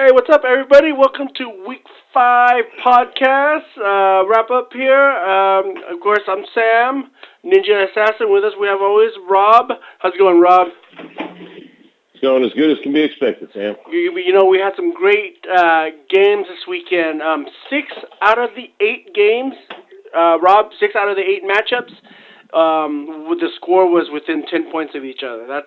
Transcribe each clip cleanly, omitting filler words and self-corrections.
Hey, what's up, everybody? Welcome to Week 5 podcast. Wrap up here. Of course, I'm Sam, Ninja Assassin. With us, we have always Rob. How's it going, Rob? It's going as good as can be expected, Sam. We had some great games this weekend. 6 out of the 8 games, Rob, 6 out of the 8 matchups, the score was within 10 points of each other.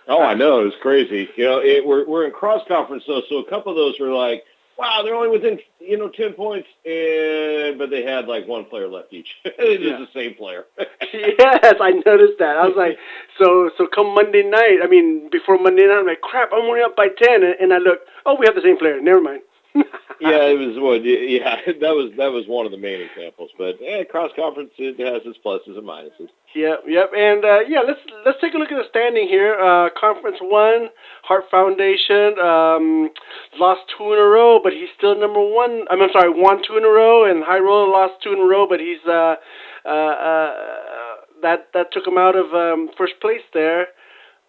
I know. It was crazy. We're in cross conference, though, so a couple of those were like, wow, they're only within, 10 points, but they had like one player left each. It is the same player. Yes, I noticed that. I was like, so come Monday night, before Monday night, I'm like, crap, I'm only up by 10, and I look, oh, we have the same player. Never mind. Yeah, it was what. Yeah, that was one of the main examples. But cross conference, it has its pluses and minuses. Yep. And let's take a look at the standing here. Conference 1, Heart Foundation lost 2 in a row, but he's still number 1. I'm sorry, won 2 in a row, and High Roller lost 2 in a row, but he's that took him out of first place there.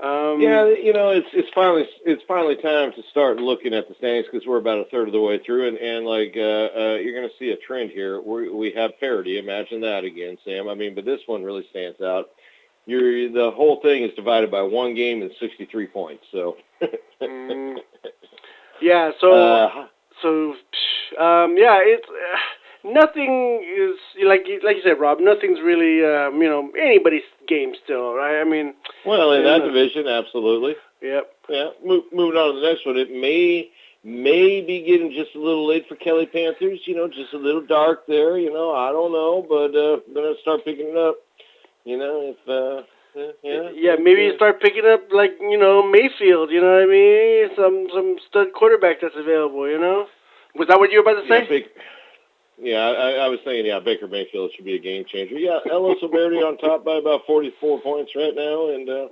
It's finally time to start looking at the standings because we're about a third of the way through, and you're going to see a trend here. We have parity. Imagine that again, Sam. But this one really stands out. The whole thing is divided by one game and 63 points. So. Yeah. It's. Nothing is like you said, Rob. Nothing's really anybody's game still, right? Well, in that division, absolutely. Yep. Yeah. Moving on to the next one, it may be getting just a little late for Kelly Panthers. Just a little dark there. I don't know, but gonna start picking it up. Maybe you start picking up like Mayfield. You know what I mean? Some stud quarterback that's available. Was that what you were about to say? Yeah, I was thinking, Baker Mayfield should be a game changer. Yeah, Ellis Alberti on top by about 44 points right now, and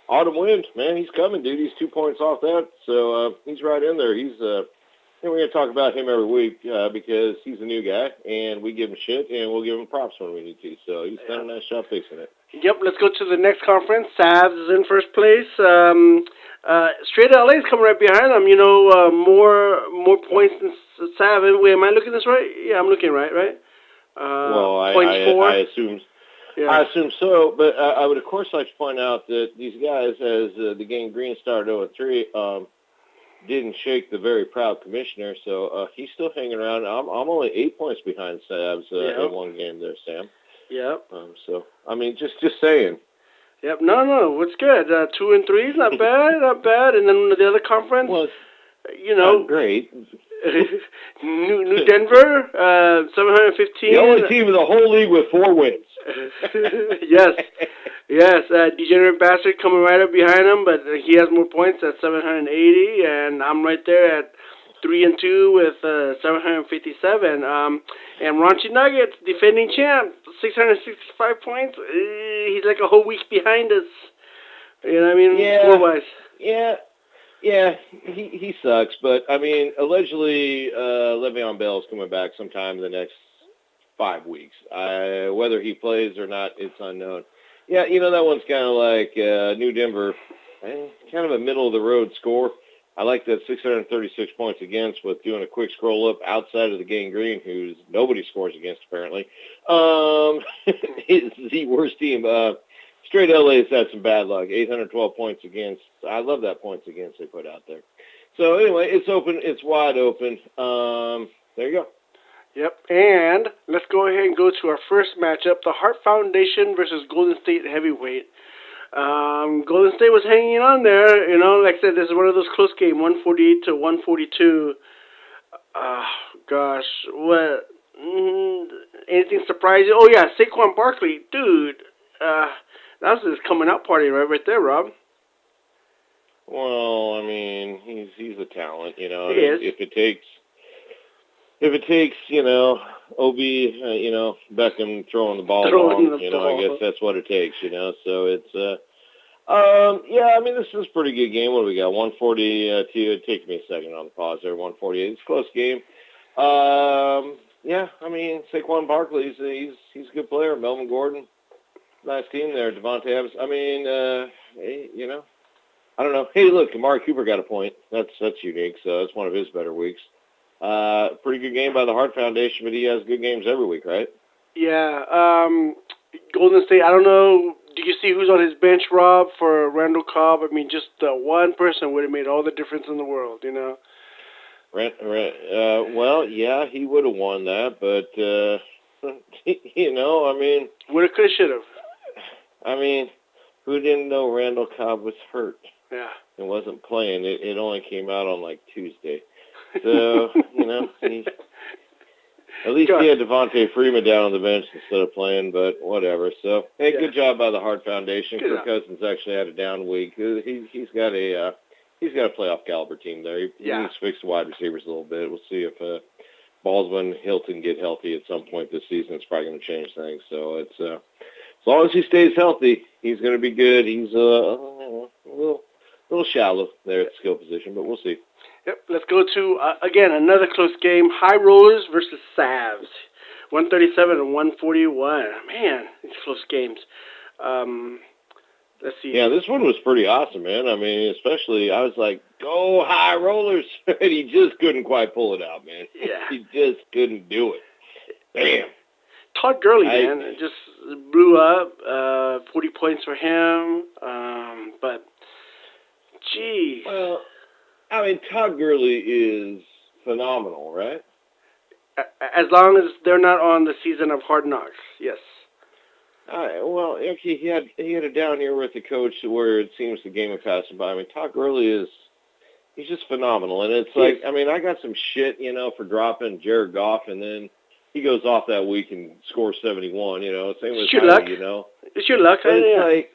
Autumn Wind, man, he's coming, dude. He's 2 points off that, so he's right in there. He's we're going to talk about him every week because he's a new guy, and we give him shit, and we'll give him props when we need to. So he's done a nice job fixing it. Yep, let's go to the next conference. Savs is in first place. Straight LA is coming right behind them. More points than Sav. Wait, am I looking this right? Yeah, I'm looking right. I assume. Yeah. I assume so, but I would of course like to point out that these guys, as the Gang Green started 0-3, didn't shake the very proud commissioner. So he's still hanging around. I'm only 8 points behind Savs in one game there, Sam. Yep. Just saying. Yep. No, it's good. 2 and 3 is not bad. And then the other conference, not great. New Denver, 715. The only team in the whole league with 4 wins. Yes. Degenerate Bastard coming right up behind him, but he has more points at 780, and I'm right there at 3 and 2 with 757. And Raunchy Nuggets, defending champ, 665 points. He's like a whole week behind us. You know what I mean? Yeah. Score-wise. Yeah, he sucks. But allegedly, Le'Veon Bell's coming back sometime in the next 5 weeks. Whether he plays or not, it's unknown. Yeah, that one's kind of like New Denver, kind of a middle of the road score. I like that 636 points against with doing a quick scroll up outside of the Gang Green, who's nobody scores against apparently. Is the worst team. Straight LA's had some bad luck. 812 points against. I love that points against they put out there. So anyway, it's open. It's wide open. There you go. Yep. And let's go ahead and go to our first matchup: the Heart Foundation versus Golden State Heavyweight. Golden State was hanging on there, like I said, this is one of those close games, 148-142. Gosh, what? Anything surprising? Oh yeah, Saquon Barkley, dude. That's his coming out party right there, Rob. Well, he's a talent, He is. If it takes, OB, Beckham throwing the ball long, I guess that's what it takes, So it's, this is a pretty good game. What do we got? 142. It takes me a second on the pause there. 148. It's a close game. Saquon Barkley, he's a good player. Melvin Gordon, nice team there. Devontae Adams. I don't know. Hey, look, Amari Cooper got a point. That's unique. So that's one of his better weeks. Pretty good game by the Hart Foundation, but he has good games every week, right? Yeah. Golden State. I don't know. Do you see who's on his bench, Rob, for Randall Cobb? I mean, just one person would have made all the difference in the world, you know. Well, yeah, he would have won that, but you know, I mean, Woulda, coulda, shoulda. I mean, who didn't know Randall Cobb was hurt? Yeah. And wasn't playing. It only came out on like Tuesday, so you know, at least he had Devontae Freeman down on the bench instead of playing, but whatever. So hey, good job by the Hart Foundation. Kirk Cousins actually had a down week. He's got a playoff caliber team there. He needs to fix the wide receivers a little bit. We'll see if Baldwin, Hilton get healthy at some point this season. It's probably going to change things. So it's as long as he stays healthy, he's going to be good. He's a little shallow there at the skill position, but we'll see. Yep. Let's go to again another close game: High Rollers versus Savs, 137 and 141. Man, these close games. Let's see. Yeah, this one was pretty awesome, man. I mean, especially I was like, "Go High Rollers!" and he just couldn't quite pull it out, man. Yeah, he just couldn't do it. Damn. Todd Gurley, man, it just blew up. 40 points for him. But, gee. Well, I mean, Todd Gurley is phenomenal, right? As long as they're not on the season of Hard Knocks, yes. Well, actually, he had a down year with the coach where it seems the game had passed him by. I mean, Todd Gurley he's just phenomenal, and it's like, I mean, I got some shit, you know, for dropping Jared Goff, and then he goes off that week and scores 71, you know. Same with Heidi, you know. It's your luck. But it's like,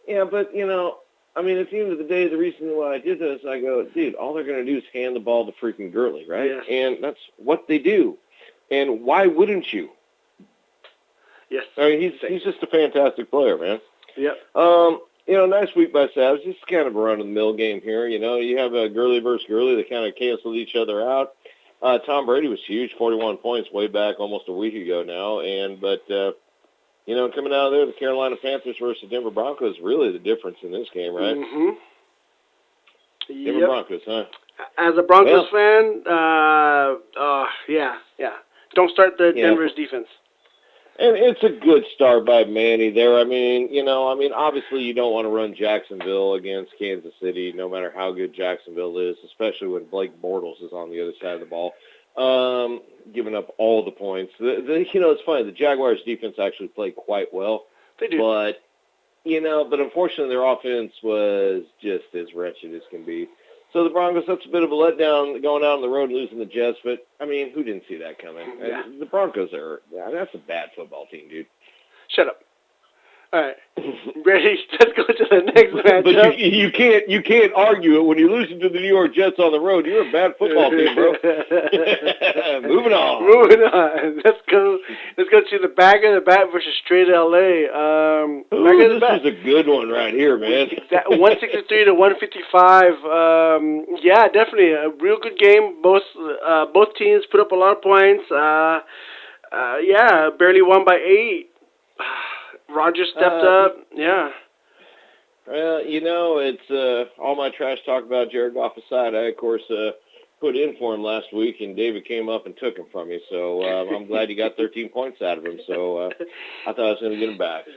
yeah, but, you know, I mean, at the end of the day, the reason why I did this, I go, dude, all they're going to do is hand the ball to freaking Gurley, right? Yes. And that's what they do. And why wouldn't you? Yes. I mean, he's just a fantastic player, man. Yep. You know, nice week by Savs. Just kind of a run-of-the-mill game here. You know, you have a Gurley versus Gurley. They kind of canceled each other out. Tom Brady was huge, 41 points way back almost a week ago now. But you know, coming out of there, the Carolina Panthers versus the Denver Broncos, really the difference in this game, right? Mm-hmm. Denver Broncos, huh? As a Broncos fan, yeah. Don't start the Denver's defense. And it's a good start by Manny there. I mean, you know, obviously you don't want to run Jacksonville against Kansas City, no matter how good Jacksonville is, especially when Blake Bortles is on the other side of the ball, giving up all the points. You know, it's funny. The Jaguars' defense actually played quite well. They do. But, you know, unfortunately their offense was just as wretched as can be. So the Broncos, that's a bit of a letdown going out on the road and losing the Jets. But, I mean, who didn't see that coming? Yeah. The Broncos that's a bad football team, dude. Shut up. All right. Ready? Let's go to the next matchup. But you can't argue it when you're losing to the New York Jets on the road. You're a bad football team, bro. Moving on. Let's go to the back of the bat versus straight LA. This was a good one right here, man. 163 to 155. Yeah, definitely a real good game. Both teams put up a lot of points. Yeah, barely won by 8. Roger stepped up. Yeah. Well, you know, it's all my trash talk about Jared Goff aside. I, of course, put in for him last week, and David came up and took him from me. So I'm glad you got 13 points out of him. So I thought I was going to get him back.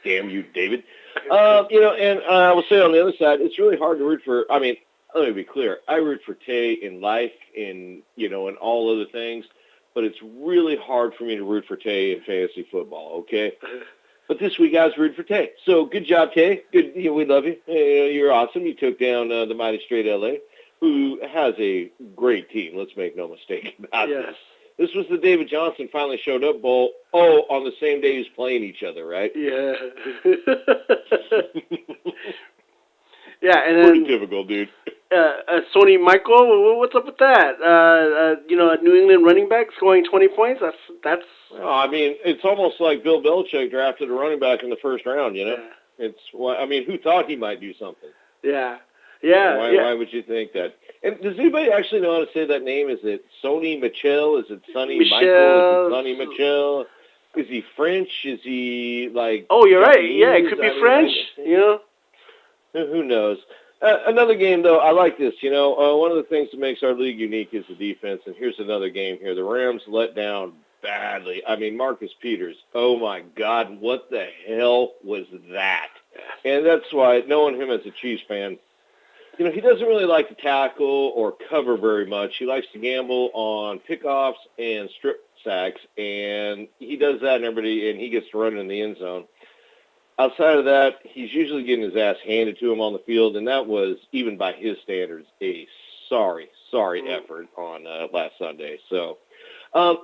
Damn you, David. You know, and I will say on the other side, it's really hard to root for. I mean, let me be clear. I root for Tay in life, in all other things. But it's really hard for me to root for Tay in fantasy football, okay? But this week I was rooting for Tay. So good job, Tay. Good, we love you. You're awesome. You took down the mighty straight LA, who has a great team. Let's make no mistake about this. This was the David Johnson finally showed up bowl. Oh, on the same day he's playing each other, right? Yeah. Yeah, and then pretty typical, dude. Sonny Michael, what's up with that? A New England running back scoring 20 points. That's. Well, I mean, it's almost like Bill Belichick drafted a running back in the first round. You know, who thought he might do something? Yeah. Why would you think that? And does anybody actually know how to say that name? Is it Sonny Michel? Is it Sonny Michael? Is it Sonny Michel? Is he French? Is he like? Oh, you're Japanese? right. Yeah, it could be French. Who knows? Another game, though, I like this. One of the things that makes our league unique is the defense, and here's another game here. The Rams let down badly. I mean, Marcus Peters, oh, my God, what the hell was that? And that's why, knowing him as a Chiefs fan, he doesn't really like to tackle or cover very much. He likes to gamble on pickoffs and strip sacks, and he does that, and he gets to run in the end zone. Outside of that, he's usually getting his ass handed to him on the field, and that was, even by his standards, a sorry effort on last Sunday. So,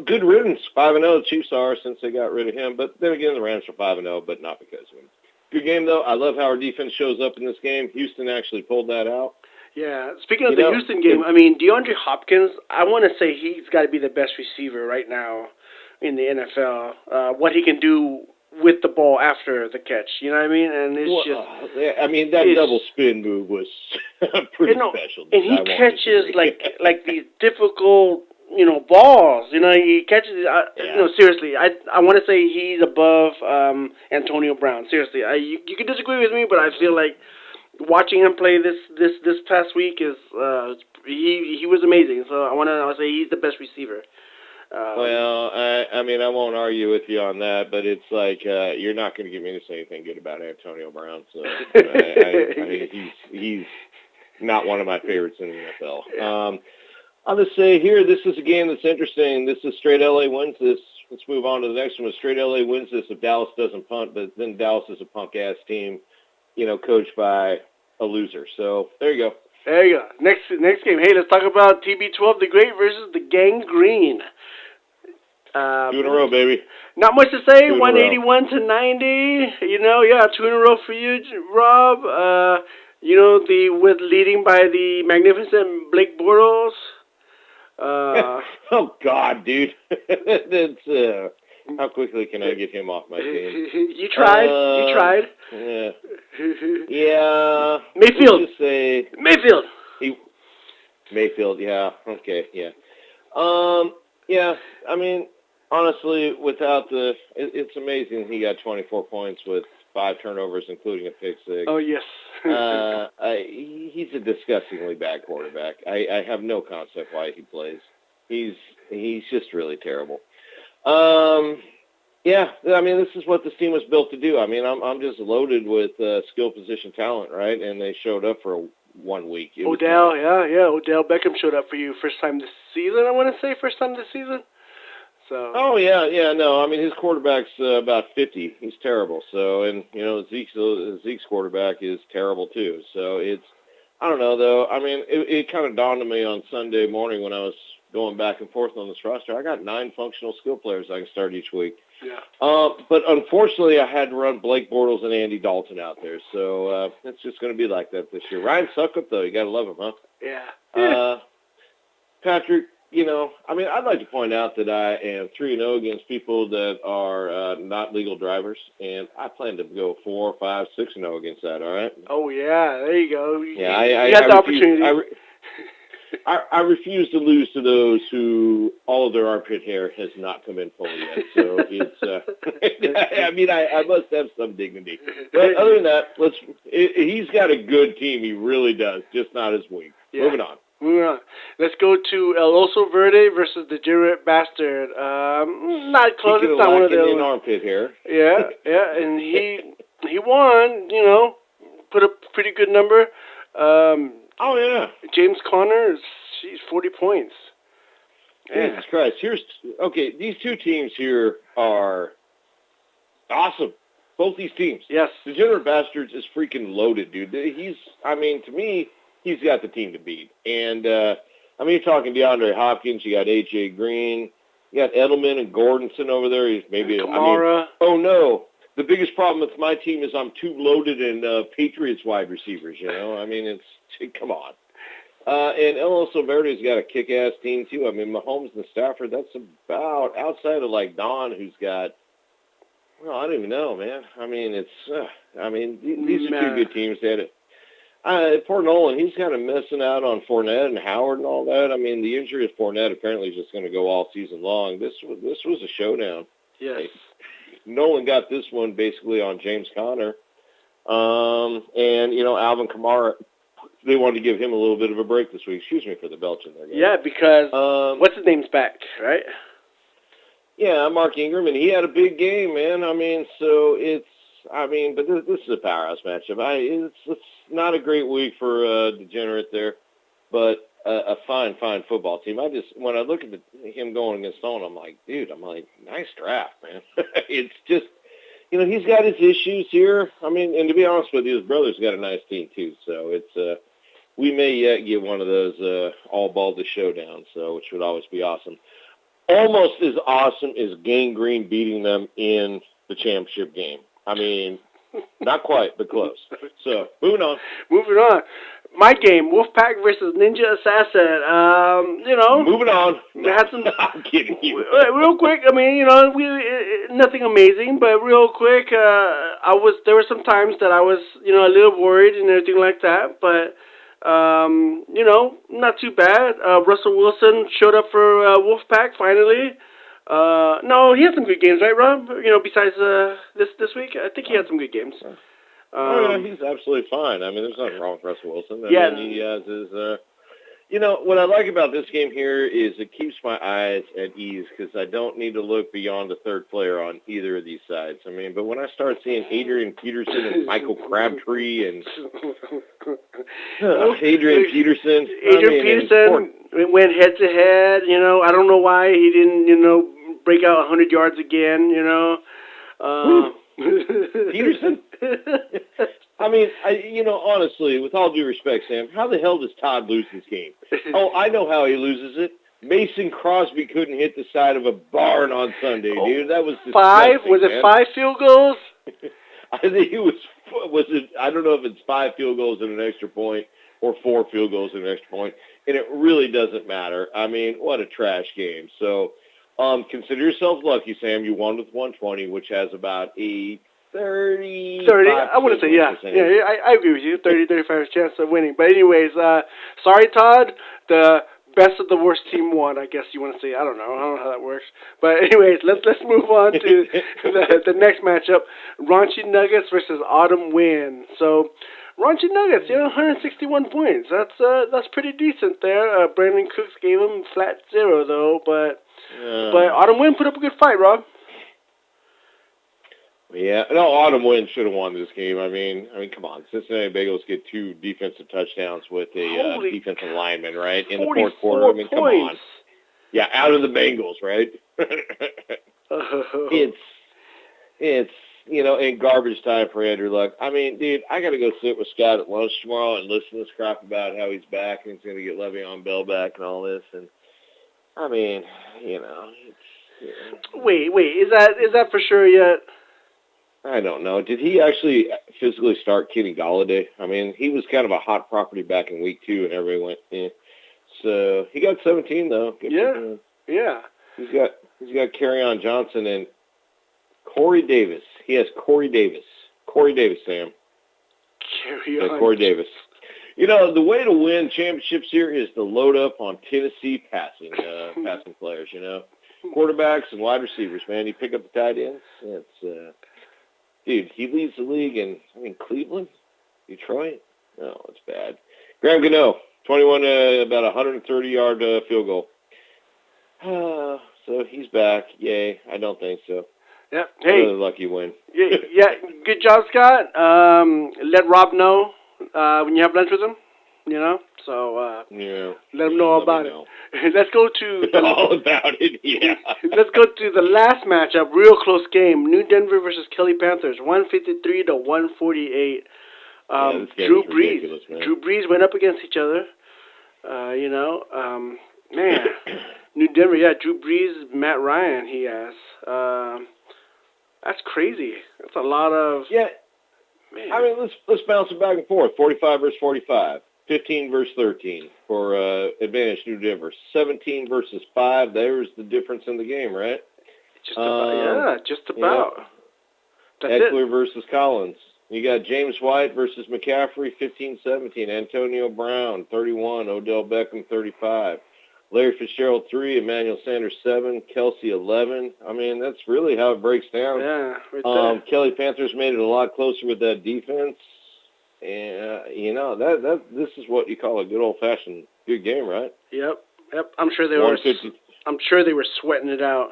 good riddance, 5-0. Chiefs are, since they got rid of him. But then again, the Rams are 5-0, but not because of him. Good game, though. I love how our defense shows up in this game. Houston actually pulled that out. Yeah. Speaking of the Houston game, DeAndre Hopkins, I want to say he's got to be the best receiver right now in the NFL. What he can do with the ball after the catch, you know what I mean? And it's that double spin move was pretty special. And he catches like these difficult, balls. He catches. Seriously, I want to say he's above Antonio Brown. Seriously, you can disagree with me, but I feel like watching him play this past week is he was amazing. So I want to say he's the best receiver. I won't argue with you on that, but it's like you're not going to get me to say anything good about Antonio Brown. So he's not one of my favorites in the NFL. I'll just say here, this is a game that's interesting. This is straight LA wins this. Let's move on to the next one. Straight LA wins this if Dallas doesn't punt, but then Dallas is a punk-ass team, coached by a loser. So there you go. There you go. Next game. Hey, let's talk about TB12 the Great versus the Gang Green. 2 in a row, baby. Not much to say. 181 to 90. 2 in a row for you, Rob. With leading by the magnificent Blake Bortles. Oh God, dude. That's how quickly can I get him off my team? You tried. Yeah. Yeah. Mayfield. Let's just say Mayfield. Mayfield. Yeah. Okay. Yeah. Yeah. I mean, honestly, it's amazing he got 24 points with 5 turnovers, including a pick six. Oh yes. He's a disgustingly bad quarterback. I have no concept why he plays. He's just really terrible. Yeah, I mean, this is what this team was built to do. I mean, I'm just loaded with skill position talent, right? And they showed up for 1 week. Odell Odell Beckham showed up for you first time this season. I want to say first time this season. So. Oh yeah, no. I mean, his quarterback's about 50. He's terrible. So, and Zeke's quarterback is terrible too. So I don't know though. I mean, it kind of dawned on me on Sunday morning when I was going back and forth on this roster. I got 9 functional skill players I can start each week. Yeah. But unfortunately, I had to run Blake Bortles and Andy Dalton out there. So it's just going to be like that this year. Ryan Suckup, though, you got to love him, huh? Yeah. Patrick, I'd like to point out that I am 3-0 against people that are not legal drivers, and I plan to go 4, 5, 6-0 against that. All right. Oh yeah, there you go. Yeah, I had the opportunity. I refuse to lose to those who all of their armpit hair has not come in fully yet. So it's, I must have some dignity. But other than that, he's got a good team. He really does, just not as weak. Yeah. Moving on. Let's go to El Oso Verde versus the Degenerate Bastard. Not close. It's not one of the armpit hair. Yeah, and he won. Put a pretty good number. Oh, yeah. James Conner, 40 points. Jesus Christ. These two teams here are awesome. Both these teams. Yes. The Degenerate Bastards is freaking loaded, dude. To me, he's got the team to beat. And, you're talking DeAndre Hopkins, you got A.J. Green, you got Edelman and Gordonson over there. He's maybe Kamara. Oh, no. The biggest problem with my team is I'm too loaded in Patriots wide receivers, come on. And El Oso Verde's got a kick-ass team, too. Mahomes and Stafford, that's about, outside of, Don, who's got, I don't even know, man. These are two good teams. They had poor Nolan, he's kind of missing out on Fournette and Howard and all that. The injury of Fournette apparently is just going to go all season long. This was a showdown. Yes. Nolan got this one basically on James Conner. And, Alvin Kamara they wanted to give him a little bit of a break this week. Excuse me for the belching there, guys. Yeah, because what's his name's back, right? Yeah, Mark Ingram, and he had a big game, man. I mean, so but this is a powerhouse matchup. It's not a great week for Degenerate there, but a fine football team. When I look at him going against Stone, I'm like, nice draft, man. It's just, he's got his issues here. I mean, and to be honest with you, his brother's got a nice team too. So it's we may yet get one of those all Baldy showdowns, which would always be awesome. Almost as awesome as Gang Green beating them in the championship game. I mean, not quite, but close. So, moving on. My game, Wolfpack versus Ninja Assassin. Moving on. Had some, I'm kidding you. Real quick, I mean, nothing amazing, but real quick, there were some times that I was, a little worried and everything like that, but not too bad. Russell Wilson showed up for Wolfpack finally. No, he had some good games, right, Rob? Besides this week, I think he had some good games. He's absolutely fine. I mean, there's nothing wrong with Russell Wilson. I mean, he has his. What I like about this game here is it keeps my eyes at ease because I don't need to look beyond the third player on either of these sides. I mean, but when I start seeing Adrian Peterson and Michael Crabtree and Adrian Peterson went head to head. I don't know why he didn't, break out 100 yards again. Peterson. I mean, honestly, with all due respect, Sam, how the hell does Todd lose this game? Oh, I know how he loses it. Mason Crosby couldn't hit the side of a barn on Sunday, dude. That was disgusting, five. Was it 5 field goals? I think it was. I don't know if it's 5 field goals and an extra point or 4 field goals and an extra point, and it really doesn't matter. I mean, what a trash game. So, consider yourself lucky, Sam. You won with 120, which has about a 30. I wouldn't say, yeah. Yeah, I agree with you. 35 chance of winning. But anyways, sorry, Todd. The best of the worst team won, I guess you want to say. I don't know how that works. But anyways, let's move on to the next matchup. Raunchy Nuggets versus Autumn Wind. So, Raunchy Nuggets, 161 points. That's pretty decent there. Brandon Cooks gave him flat 0, though. But Autumn Wind put up a good fight, Rob. Yeah, no, Autumn Wind should have won this game. I mean, come on. Cincinnati Bengals get 2 defensive touchdowns with a defensive lineman, right, in the fourth quarter. I mean, come on. Yeah, out of the Bengals, right? It's in garbage time for Andrew Luck. I mean, dude, I got to go sit with Scott at lunch tomorrow and listen to this crap about how he's back and he's going to get Le'Veon Bell back and all this. And, I mean, Wait, is that for sure yet? I don't know. Did he actually physically start Kenny Golladay? I mean, he was kind of a hot property back in week 2, and everybody went, eh. So he got 17 though. Yeah. He's got Kerryon Johnson and Corey Davis. He has Corey Davis. Sam. Corey Davis. The way to win championships here is to load up on Tennessee passing players. Quarterbacks and wide receivers. Man, you pick up the tight ends. It's dude, he leads the league in, Cleveland, Detroit. No, it's bad. Graham Gano, 21, about 130-yard field goal. So he's back. Yay. I don't think so. Yep. Hey. Really lucky win. Yeah. Good job, Scott. Let Rob know when you have lunch with him. So let him know about it. Let's go to all about it. Yeah. Let's go to the last matchup. Real close game. New Denver versus Kelly Panthers. 153 to 148. Drew Brees went up against each other. Man, New Denver. Yeah, Drew Brees, Matt Ryan. He has. That's crazy. That's a lot of. Yeah. Man. I mean, let's bounce it back and forth. 45 versus 45. 15 versus 13 for advantage New Denver. 17 versus 5. There's the difference in the game, right? Just about. That's Eckler it. versus Collins. You got James White versus McCaffrey, 15-17. Antonio Brown, 31. Odell Beckham, 35. Larry Fitzgerald, 3. Emmanuel Sanders, 7. Kelsey, 11. I mean, that's really how it breaks down. Yeah, right there. Kelly Panthers made it a lot closer with that defense. And that this is what you call a good old fashioned good game, right? Yep. Yep. I'm sure they were. 150. I'm sure they were sweating it out.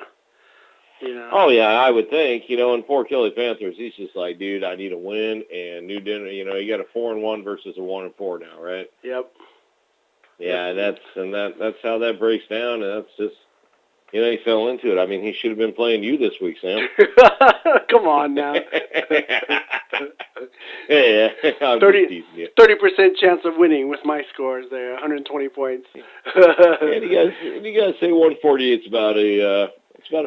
You know. Oh yeah, I would think. And poor Kelly Panthers, he's just like, dude, I need a win and new dinner. You got a 4-1 versus a 1-4 now, right? Yep. Yeah, that's how that breaks down, and that's just he fell into it. I mean, he should have been playing you this week, Sam. Come on now. Yeah, 30% chance of winning with my scores there, 120 points. And you guys say 148's about a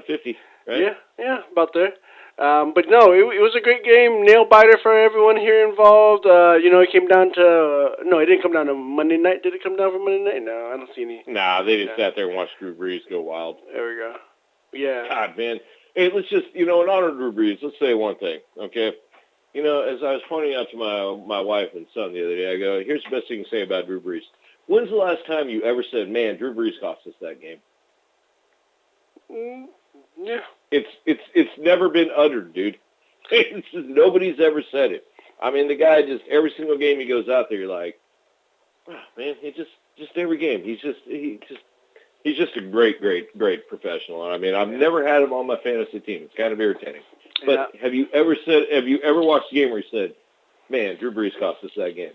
50, right? Yeah, about there. But no, it was a great game, nail biter for everyone here involved. It came down to no, it didn't come down to Monday night. Did it come down for Monday night? No, I don't see any. Nah, they just sat there and watched Drew Brees go wild. There we go. Yeah. God, man. Hey, let's just in honor of Drew Brees, let's say one thing, okay? As I was pointing out to my wife and son the other day, I go, here's the best thing you can say about Drew Brees. When's the last time you ever said, man, Drew Brees cost us that game? Yeah. It's never been uttered, dude. It's just, nobody's ever said it. I mean, the guy just every single game he goes out there, you're like, oh, man, he just every game. He's just a great professional. I mean, I've never had him on my fantasy team. It's kind of irritating. But have you ever watched a game where you said, man, Drew Brees cost us that game?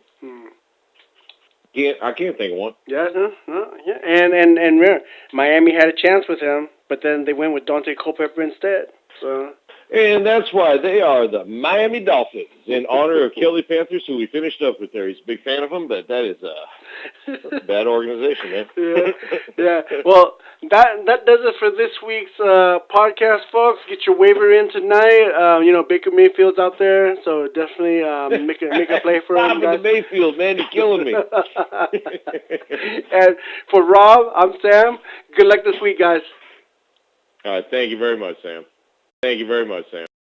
I can't think of one. Yeah, no, yeah. And remember, Miami had a chance with him, but then they went with Dante Culpepper instead. So. And that's why they are the Miami Dolphins, in honor of Kelly Panthers, who we finished up with there. He's a big fan of them, but that is that's a bad organization, man. Yeah. Well, that does it for this week's podcast, folks. Get your waiver in tonight. Baker Mayfield's out there, so definitely make a play for him. Stop with the Mayfield, man. You're killing me. And for Rob, I'm Sam. Good luck this week, guys. All right. Thank you very much, Sam.